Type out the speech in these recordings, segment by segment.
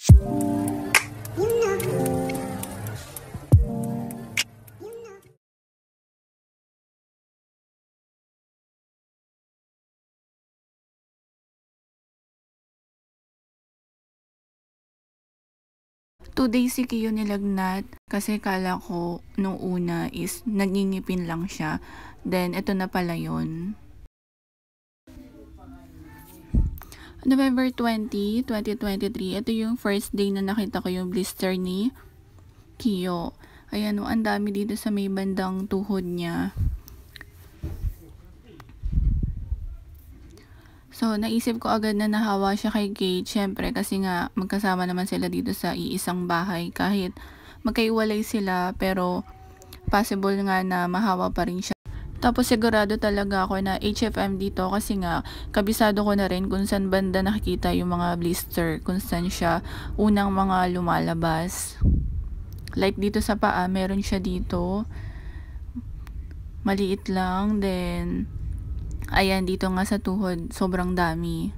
Two days si Kiyo nilagnat kasi kala ko nung una is nagingipin lang siya. Then, ito na pala yun. November 20, 2023, ito yung first day na nakita ko yung blister ni Kiyo. Ayan, ang dami dito sa may bandang tuhod niya. So, naisip ko agad na nahawa siya kay Kate, syempre, kasi nga magkasama naman sila dito sa iisang bahay. Kahit magkaiwalay sila, pero possible nga na mahawa pa rin siya. Tapos sigurado talaga ako na HFM dito kasi nga kabisado ko na rin kung saan banda nakikita yung mga blister, kung saan siya unang mga lumalabas. Like dito sa paa, meron siya dito. Maliit lang, then ayan, dito nga sa tuhod, sobrang dami.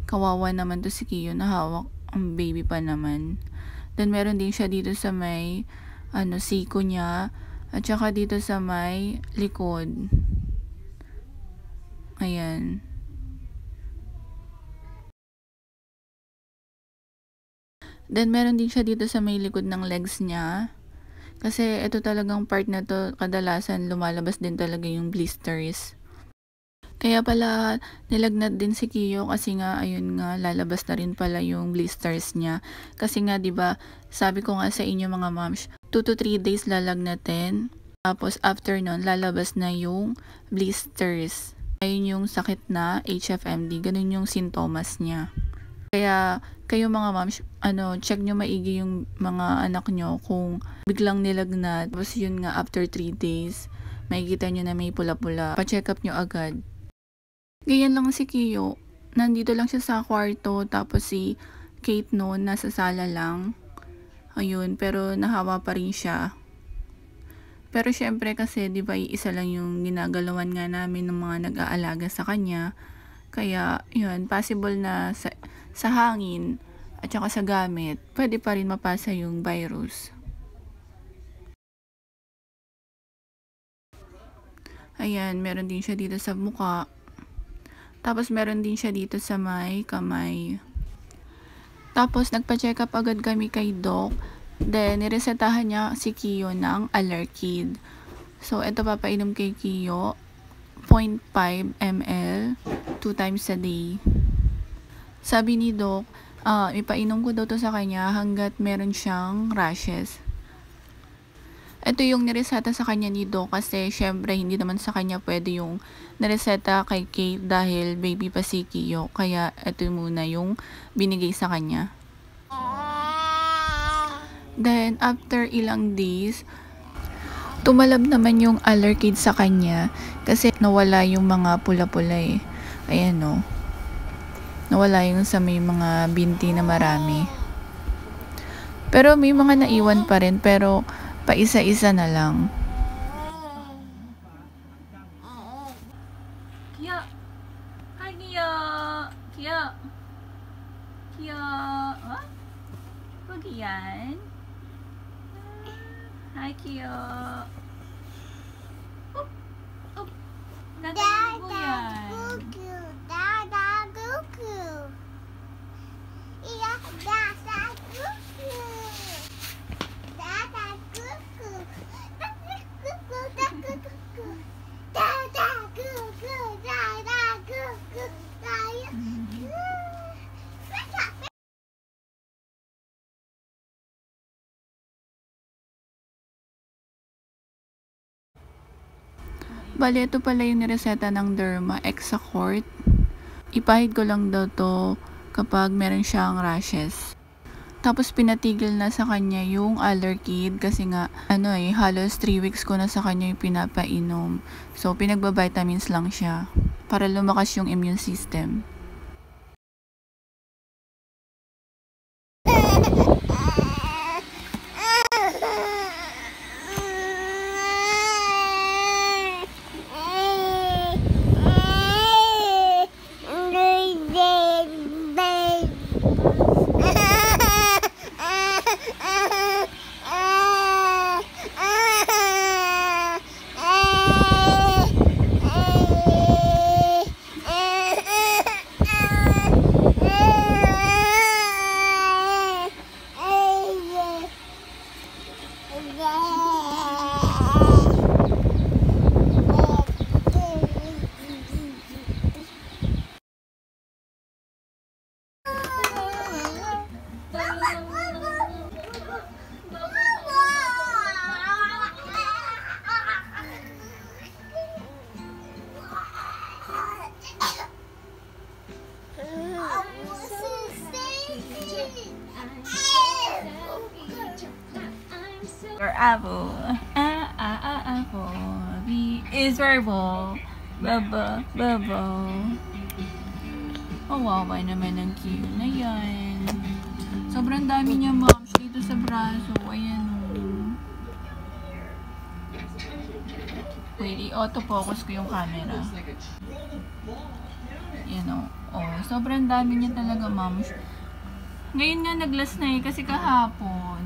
Kawawa naman to si Kiyo, nahawak ang baby pa naman. Then meron din siya dito sa may siko niya, at saka dito sa may likod. Ayan. Then meron din siya dito sa may likod ng legs niya. Kasi ito talagang part na to, kadalasan lumalabas din talaga yung blisters. Kaya pala nilagnat din si Kiyo kasi nga ayun nga lalabas na rin pala yung blisters niya. Kasi nga 'di ba, sabi ko nga sa inyo mga moms, 2 to 3 days lalagnatin. Tapos after nun lalabas na yung blisters. Ayun yung sakit na HFMD, ganun yung sintomas niya. Kaya kayo mga moms, check nyo maigi yung mga anak nyo kung biglang nilagnat. Tapos yun nga after 3 days, makikita nyo na may pula-pula. Pa-check up nyo agad. Ganyan lang si Kiyo. Nandito lang siya sa kwarto, tapos si Kate noon nasa sala lang. Ayun, pero nahawa pa rin siya. Pero syempre kasi 'di ba isa lang yung ginagalawan nga namin ng mga nag-aalaga sa kanya. Kaya yun, possible na sa hangin at saka sa gamit, pwede pa rin mapasa yung virus. Ayan, meron din siya dito sa mukha. Tapos meron din siya dito sa may kamay. Tapos nagpa-check up agad kami kay Doc. Then niresetahan niya si Kiyo ng Allerkid. So ito papainom kay Kiyo 0.5 ml 2 times a day. Sabi ni Doc, ipainom ko daw to sa kanya hanggat meron siyang rashes. Ito yung nireseta sa kanya ni Doc kasi syempre hindi naman sa kanya pwede yung nireseta kay Kate dahil baby pa si Kiyo. Kaya ito muna yung binigay sa kanya. Then after ilang days, tumalab naman yung Allerkid sa kanya kasi nawala yung mga pula-pula eh. Ayan o. Nawala yung sa may mga binti na marami. Pero may mga naiwan pa rin, pero paisa-isa na lang. Kiyo! Hi, Kiyo! Kiyo! Kiyo! Oh? Huwag yan. Hi, Kiyo! Oop! Oop! Nataligo yan. Dada Goku. Iya, Dada Goku. Dada Goku. Dada Goku. Dada Goku. Dada Goku. Dada Goku. Dada Goku. Bale, ito pala yung nireseta ng Derma Exacort. Ipahid ko lang daw to kapag meron siyang rashes. Tapos pinatigil na sa kanya yung Allerkid kasi nga halos 3 weeks ko na sa kanya yung pinapainom. So pinagba-vitamins lang siya para lumakas yung immune system. Your apple. Apple. B is for ball. Baba. Kawawa naman ang Q na yan. Sobrang dami niya, moms, dito sa braso. Ayan o. Wait, i-autofocus ko yung camera. Ayan o. Oh, sobrang dami niya talaga, moms. Ngayon nga naglas na kasi kahapon.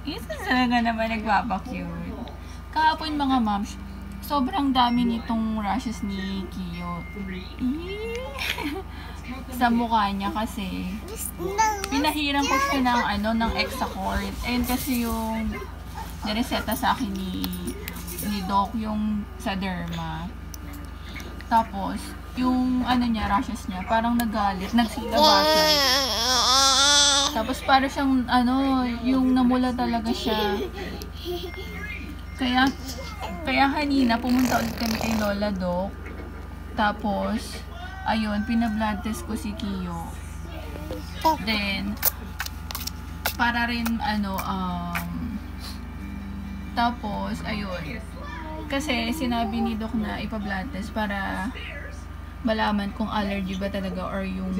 Isa talaga naman nagpapakute. Kahapon mga moms, sobrang dami nitong rashes ni Kiyo. Sa mukha niya kasi pinahiran ko siya ng Exacort. Ayun kasi yung nireseta sa akin ni Doc, yung sa derma. Tapos yung niya, rashes niya, parang nagalit, nagsilabasan. Tapos para siyang yung namula talaga siya. Kaya kanina pumunta ulit kami kay Lola Doc. Tapos ayun, pina-blood test ko si Kiyo. Then para rin tapos ayun. Kasi sinabi ni Doc na ipa-blood test para malaman kung allergy ba talaga or yung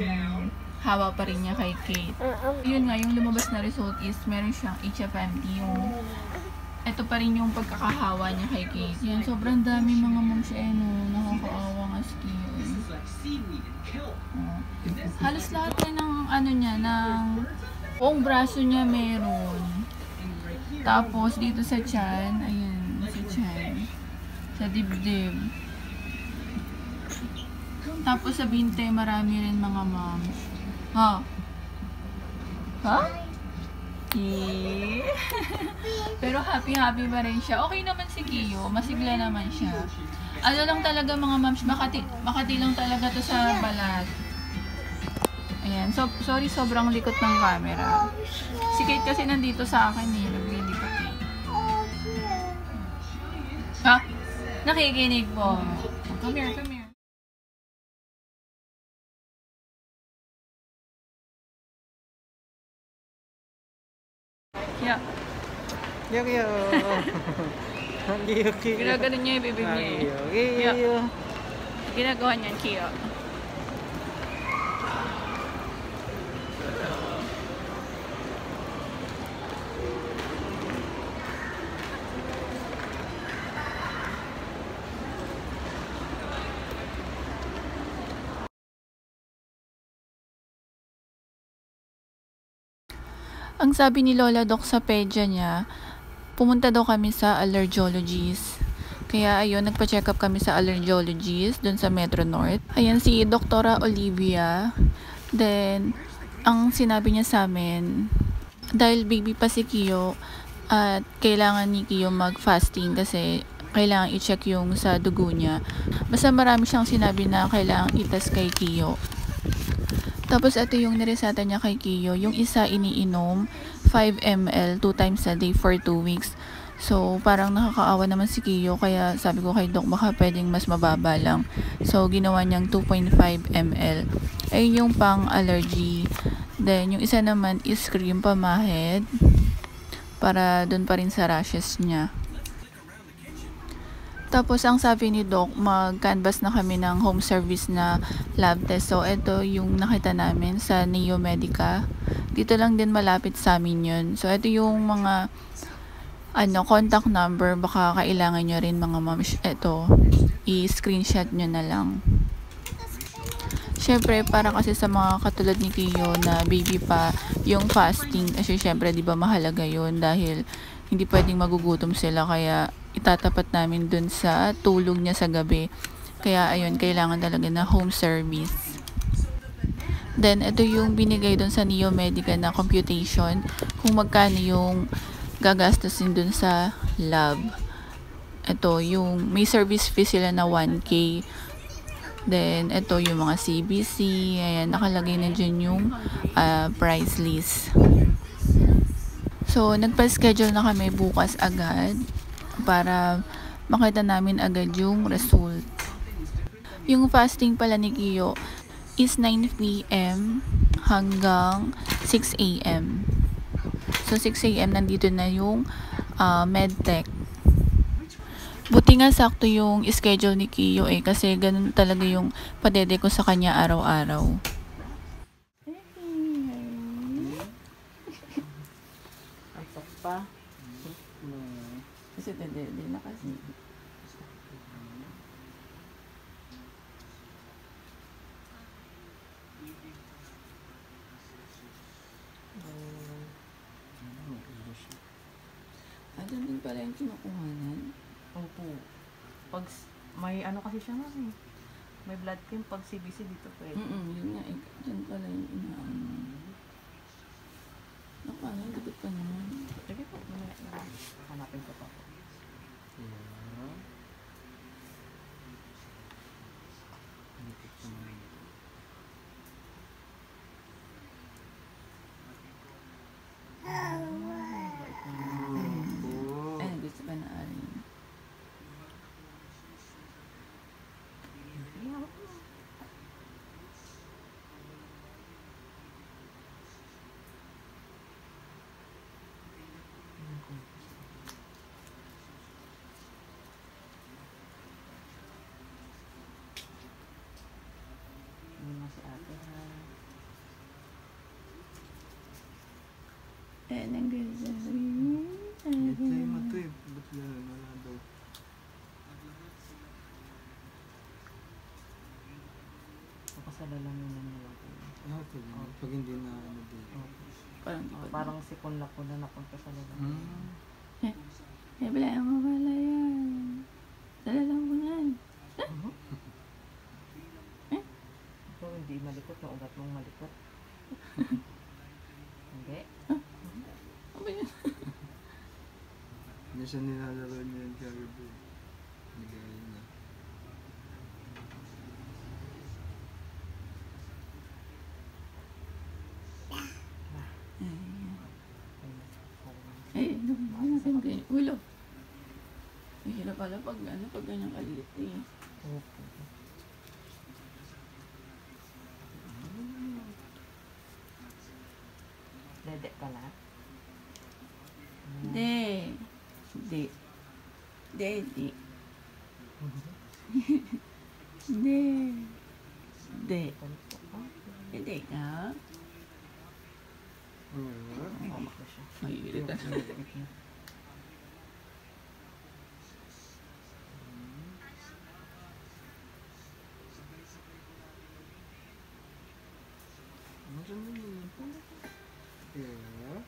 hawa pa rin niya kay Kate. Yun nga, yung lumabas na result is meron siyang HFMD, yung ito pa rin yung pagkakahawa niya kay Kate. Yan, sobrang dami mga moms nakakaawa nga si Kate. Halos lahat na ng niya, ng buong braso niya meron. Tapos dito sa tiyan, ayan, sa tiyan, sa dibdib. Tapos sa binte, marami rin mga moms. Ha? Pero happy pa rin siya. Okay naman si Kiyo, masigla naman siya. Ano lang talaga mga moms, makati lang talaga to sa balat. Ayan, so, sorry sobrang likot ng camera. Si Kate kasi nandito sa akin naglilipot eh. Ha? Nakikinig po. Come here. Kiyo. Ginagano niya yung bibig niya eh. Kiyo. Ginagawa niya, Kiyo. Ang sabi ni Lola Doc sa pedya niya, pumunta daw kami sa allergologist. Kaya ayun, nagpa-check up kami sa allergologist dun sa Metro North. Ayan si Doktora Olivia. Then, ang sinabi niya sa amin, dahil baby pa si Kiyo at kailangan ni Kiyo mag-fasting kasi kailangan i-check yung sa dugo niya. Basta marami siyang sinabi na kailangan itas kay Kiyo. Tapos ito yung nireseta niya kay Kiyo. Yung isa iniinom 5 ml 2 times a day for 2 weeks. So parang nakakaawa naman si Kiyo, kaya sabi ko kay Doc baka pwedeng mas mababa lang. So ginawa niyang 2.5 ml. Ayun yung pang allergy. Then yung isa naman is cream pamahid para dun pa rin sa rashes niya. Tapos, ang sabi ni Doc, mag-canvas na kami ng home service na lab test. So, ito yung nakita namin sa Neo Medica. Dito lang din malapit sa amin yun. So, ito yung mga contact number. Baka kailangan nyo rin mga moms. Ito, i-screenshot nyo na lang. Syempre, para kasi sa mga katulad ni Kiyo na baby pa, yung fasting, kasi syempre, di ba mahalaga yun dahil hindi pwedeng magugutom sila, kaya itatapat namin dun sa tulog niya sa gabi. Kaya ayun, kailangan talaga na home service. Then ito yung binigay dun sa Neo Medica na computation kung magkano yung gagastusin dun sa lab. Ito yung may service fee sila na 1K. Then ito yung mga CBC, ayan, nakalagay na dyan yung price list. So nagpa-schedule na kami bukas agad para makita namin agad yung result. Yung fasting pala ni Kiyo is 9 PM hanggang 6 a.m. So 6 a.m. nandito na yung medtech. Buti nga sakto yung schedule ni Kiyo kasi ganun talaga yung padede ko sa kanya araw-araw. Antok pa. Kasi hindi na kasi. Doon din pala yung kinukuhanan. Opo. Pag may ano kasi siya nga eh. May blood cream pag CBC dito pwede. Yun nga Diyan pala yung inaano. Naku, ano, dikit pa naman. Sige po, hanapin ko pa po. Ayun, gusto pa na arin. Hindi na si ate ha. Ayan, ang ganda. Ito yung mato eh. Ba't gano'n? Wala daw. Kapasalalang yun na nila po. Pag hindi na ano dito. Parang di pa. Parang sipon na po na napunta sa lalang. Wala mo pala yan. Dala lang mo yan. So, hindi malikot na ugat mong malikot. Hindi. Ano ba yan? Minsan nilalaro niya yung kagabi. Nagaya na. Ano ganyan? Ulo. Mahirap pala pag ganyan kaliit eh. Opo. Dede pala. De. De. Daddy. De. De. Hindi ka? Mamak na siya. Mahirap ka. Minsan na yun. Yeah.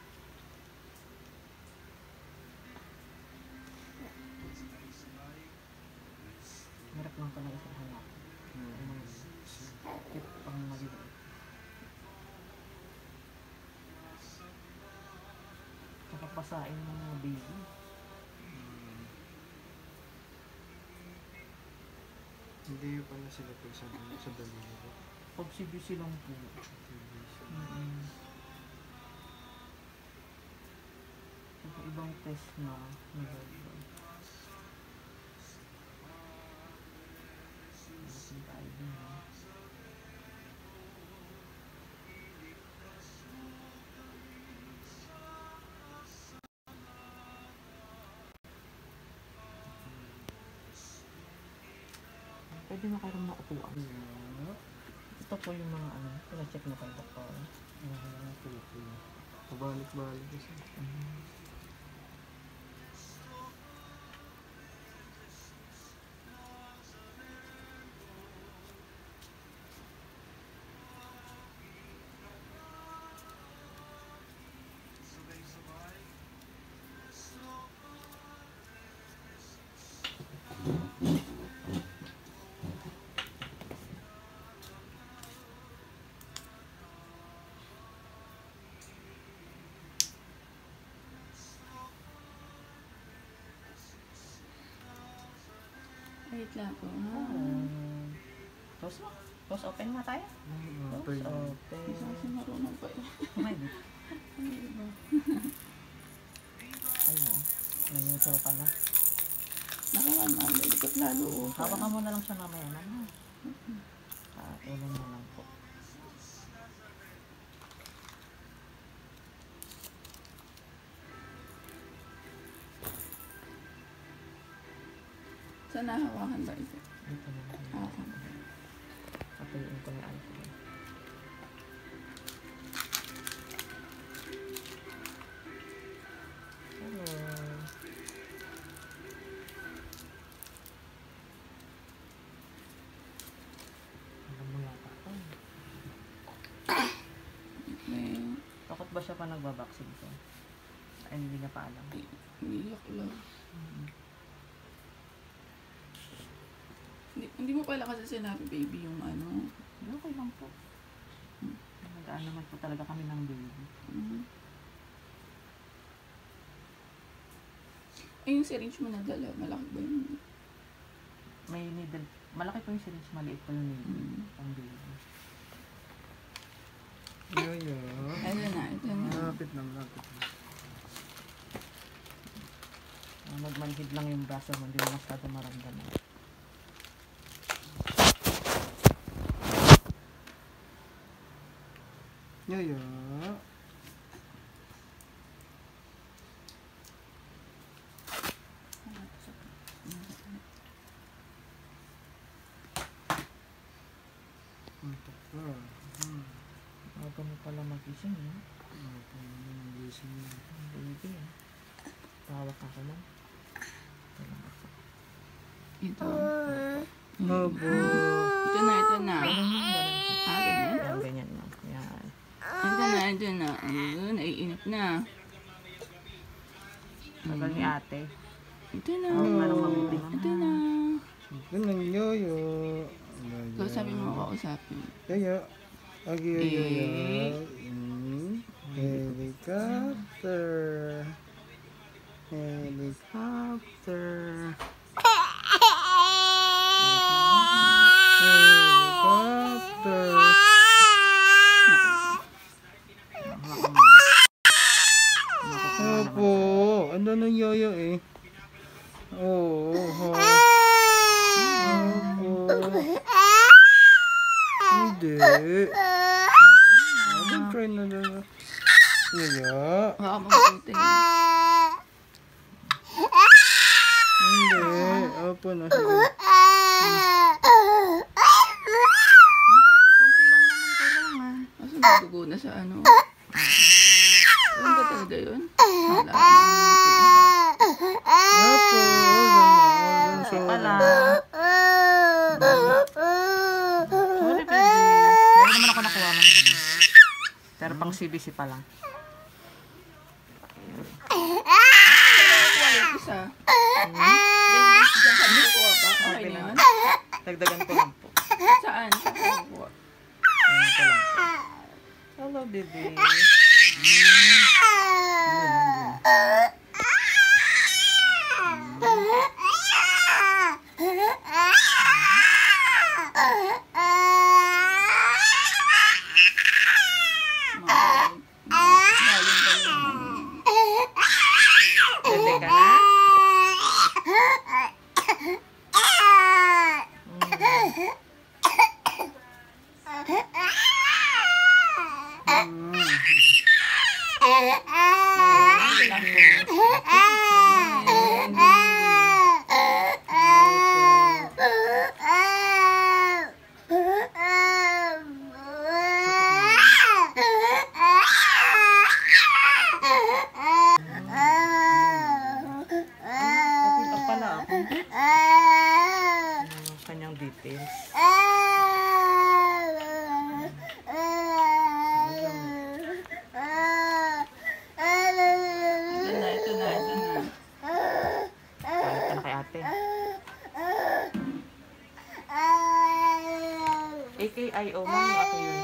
Hirap lang talaga sa hanap. Tip pang maliliit. Kapapasain ng mga baby. Hindi pala sila pag sa daliri. Pag CBC lang po. Pag ibang test na nagagawin. Nasin tayo din ha. Pwede na kayo maupuan. Ito po yung mga ano, pina-check mo kay doktor. Pabalik-balik kasi. Wait lang po. Close open nga tayo. Close open. Kasi marunong pa eh. May bit. Ayun. Nangyuso ka na. Nakaman, delikot lalo. Hawakan mo na lang siya mamaya naman. Ulan mo lang po. Saan nahawakan ba ito? Dito na. Okay. Patuyuin ko na alcohol. Hello. Alam mo yata ako. Okay. Takot ba siya pa nagbabaksin ko? Ay, hindi niya pa alam. Iiyak lang. Hindi mo pala kasi sinabi, baby, yung ano. Okay lang po. Nagaan naman po talaga kami ng baby. Ay, yung syringe mo nadala, malaki ba yun? May needle. Malaki po yung syringe, maliit po yung needle. Pang baby. Yoyo. Ito na, ito na. Malapit na, malapit na. Magmanhid lang yung braso mo, hindi mo masyado maramdaman. Yoyo. Antok ka. Aga mo pala magising, no? Gising na. Baby, eh. Tawag ako lang. Ito. Opo. Ito na, ito na. Ah, ganyan? Yan, ganyan na. Yan. Ito na, ito na. Ayun, naiinip na. Tagal ni ate. Ito na. Parang mabuti naman. Ito na. Ganun, yoyo. Kausapin mo, kausapin. Yoyo. Agi, yoyo. Helicopter. Helicopter. Helicopter. Opo. Ano nang yoyo eh? Oo. Opo. Hindi. Don't try na lang. Yoyo. Baka mabuti. Hindi. Opo na. Sige. Kunti lang naman kailangan. Kaso nadugo na sa ano. Ano ba talaga yun? Wala. Opo. Kasi pala. Sorry, baby. Meron naman ako nakuha ng pero pang CBC pa lang. Isa. Diyan ka nakukuha ba? Okay na yun? Dagdagan ko lang po. Saan? Saan ka nakukuha? Ayan ko lang po. Hello, baby. Bebe ka na? Pakita pala ako. Ang kanyang details. Ito na, ito na, ito na. Palit ka na kay ate. AKIO, ma'am, yung ako yun.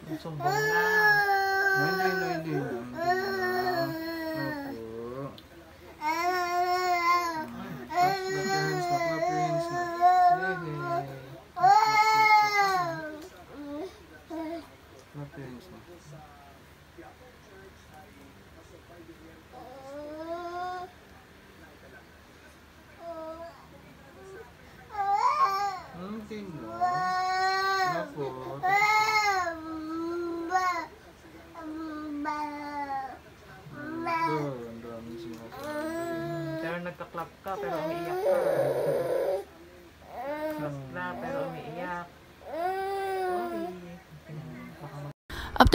Ang sumbong na. Hindi, hindi. Opo. Clap your hands na.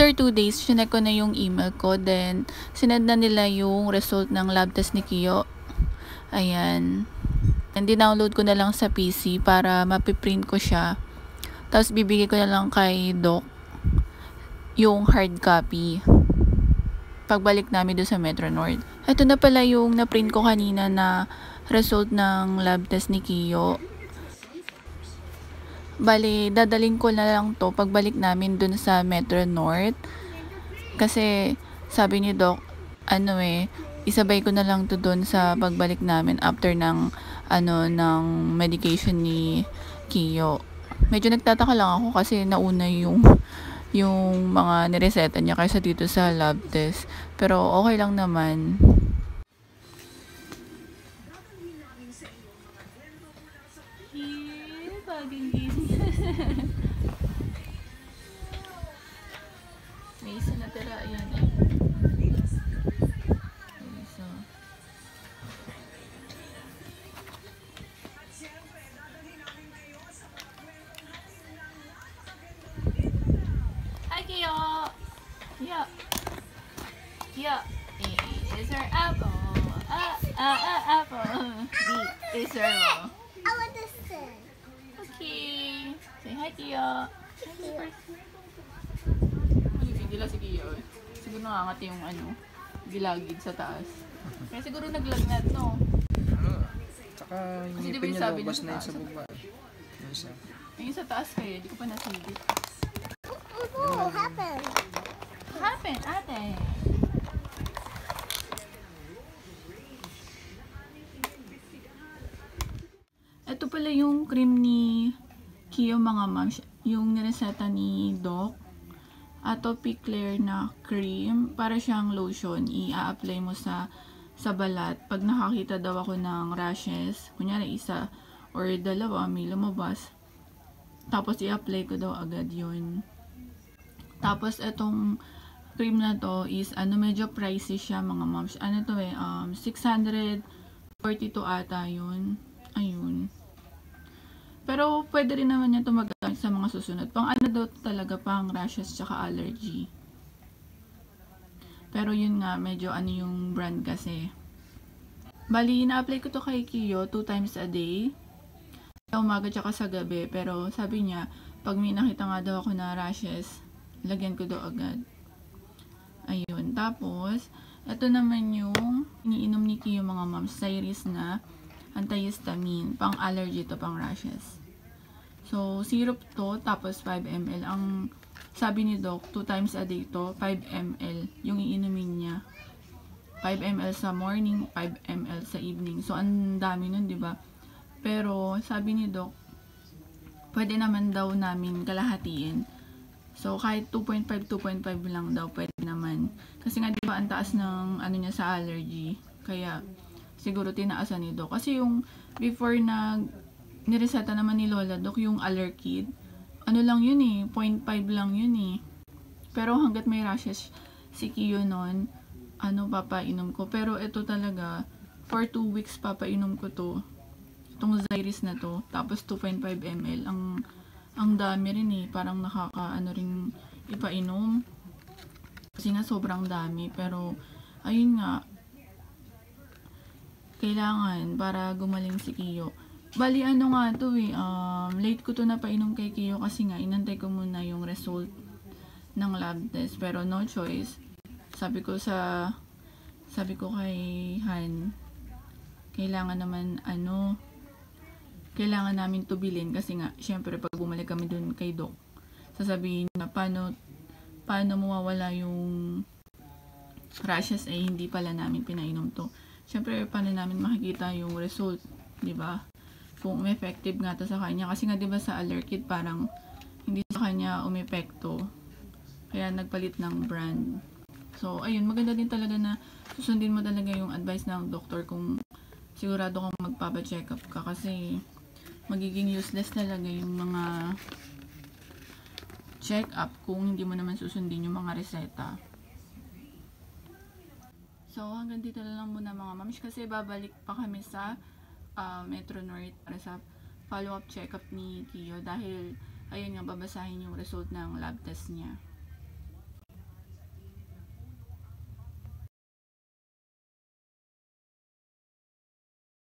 After 2 days, chinek ko na yung email ko. Then, sinend na nila yung result ng lab test ni Kiyo. Ayan. And download ko na lang sa PC para mapiprint ko siya. Tapos, bibigay ko na lang kay Doc yung hard copy. Pagbalik namin doon sa Metro North. Ito na pala yung na-print ko kanina na result ng lab test ni Kiyo. Bali, dadaling ko na lang to pagbalik namin dun sa Metro North. Kasi, sabi ni Doc, isabay ko na lang to dun sa pagbalik namin after ng, ng medication ni Kiyo. Medyo nagtataka lang ako kasi nauna yung mga nireseta niya kaysa dito sa lab test. Pero, okay lang naman. May isa natira, ayan eh. May isa. Hi, Kiyo! Kiyo! Kiyo! A is our apple. Apple. B is our mo. I want to say. Okay. Say hi, Kiyo. Gila si Kiyo eh. Siguro nakangati yung gilagid sa taas. Kaya siguro naglagnat, no? Tsaka yung Kasi di ba ngipin yung niya sabi lumabas niya na yun sa sa taas? baba. Yung isa. Yung sa taas kayo, di ko pa nasigit. What happened? Happen, ate? Ito pala yung cream ni Kiyo mga moms. Yung nireseta ni Doc. Atopiclair na cream. Para siyang lotion. I-a-apply mo sa balat. Pag nakakita daw ako ng rashes, kunyari isa or dalawa, may lumabas. Tapos i-apply ko daw agad yun. Tapos itong cream na to is medyo pricey siya mga moms. 642 ata yun. Ayun. Pero pwede rin naman niya tumagamit sa mga susunod. Pang daw talaga, pang rashes tsaka allergy. Pero yun nga, medyo yung brand kasi. Bali, na-apply ko to kay Kiyo 2 times a day. Sa umaga tsaka sa gabi. Pero sabi niya, pag may nakita nga daw ako na rashes, lagyan ko daw agad. Ayun. Tapos, ito naman yung iniinom ni Kiyo mga moms. Cyrus na antihistamine. Pang allergy to, pang rashes. So, syrup to. Tapos, 5 ml. Ang sabi ni Doc, 2 times a day to. 5 ml yung iinumin niya. 5 ml sa morning, 5 ml sa evening. So, ang dami nun, di ba? Pero, sabi ni Doc, pwede naman daw namin kalahatiin. So, kahit 2.5 lang daw, pwede naman. Kasi nga, di ba, ang taas ng niya sa allergy. Kaya, siguro tinaasan ni Doc. Kasi yung before na nireseta naman ni Lola Doc, yung Allerkid, lang yun eh, 0.5 lang yun eh. Pero hanggat may rashes si Kiyo nun, papainom ko. Pero ito talaga, for 2 weeks papainom ko to. Itong Cyrus na to. Tapos 2.5 ml. Ang dami rin eh. Parang rin ipainom. Kasi nga sobrang dami. Pero, ayun nga, kailangan para gumaling si Kiyo. Bali, nga to eh. Late ko to napainom kay Kiyo kasi nga, inantay ko muna yung result ng lab test. Pero no choice. Sabi ko kay Han, kailangan naman kailangan namin tubilin kasi nga, syempre pag bumalik kami dun kay Doc, sasabihin na paano mawawala yung rashes hindi pala namin pinainom to. Syempre, paano namin makikita yung result, di ba? Kung effective nga to sa kanya. Kasi nga, di ba sa Allerkid, parang hindi sa kanya umepekto. Kaya nagpalit ng brand. So, ayun, maganda din talaga na susundin mo talaga yung advice ng doktor kung sigurado kang magpapa-check up ka. Kasi magiging useless talaga yung mga check up kung hindi mo naman susundin yung mga reseta. So, hanggang dito na lang muna mga mams kasi babalik pa kami sa Metro North para sa follow-up check-up ni Kiyo dahil ayun nga, babasahin yung result ng lab test niya.